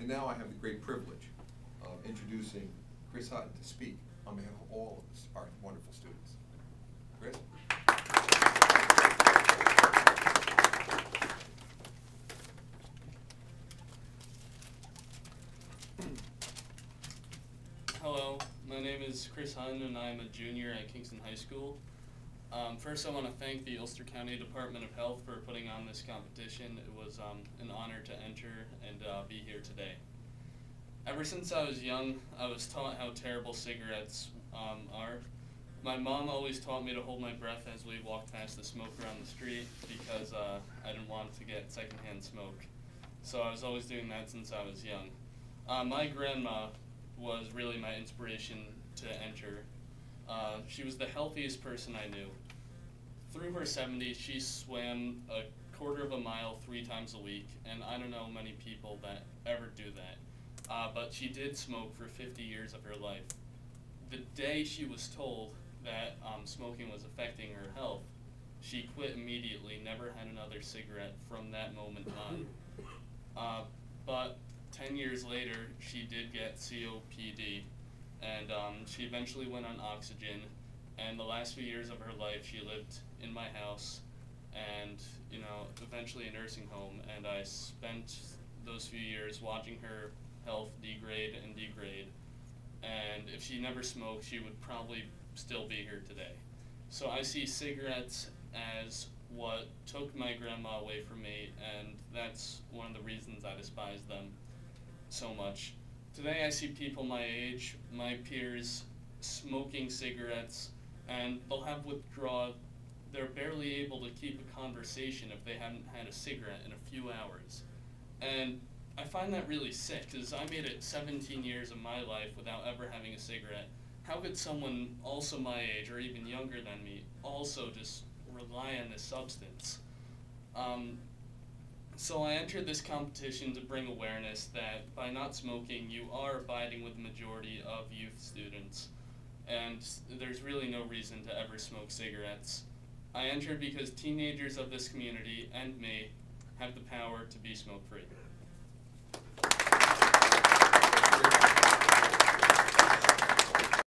And now I have the great privilege of introducing Chris Hutton to speak on behalf of all of us, our wonderful students. Chris? Hello, my name is Chris Hein and I'm a junior at Kingston High School. First I want to thank the Ulster County Department of Health for putting on this competition. It was an honor to enter and be here today. Ever since I was young, I was taught how terrible cigarettes are. My mom always taught me to hold my breath as we walked past the smoker on the street because I didn't want to get secondhand smoke. So I was always doing that since I was young. My grandma was really my inspiration to enter. She was the healthiest person I knew. Through her 70s, she swam a quarter of a mile 3 times a week, and I don't know many people that ever do that. But she did smoke for 50 years of her life. The day she was told that smoking was affecting her health, she quit immediately, never had another cigarette from that moment on. But 10 years later, she did get COPD, and she eventually went on oxygen, and the last few years of her life she lived in my house and, you know, eventually a nursing home, and I spent those few years watching her health degrade and degrade, and if she never smoked, she would probably still be here today. So I see cigarettes as what took my grandma away from me, and that's one of the reasons I despise them so much. Today I see people my age, my peers, smoking cigarettes, and they'll have withdrawal. They're barely able to keep a conversation if they haven't had a cigarette in a few hours. And I find that really sick, because I made it 17 years of my life without ever having a cigarette. How could someone also my age, or even younger than me, also just rely on this substance? So I entered this competition to bring awareness that by not smoking, you are abiding with the majority of youth students, and there's really no reason to ever smoke cigarettes. I entered because teenagers of this community and me have the power to be smoke-free.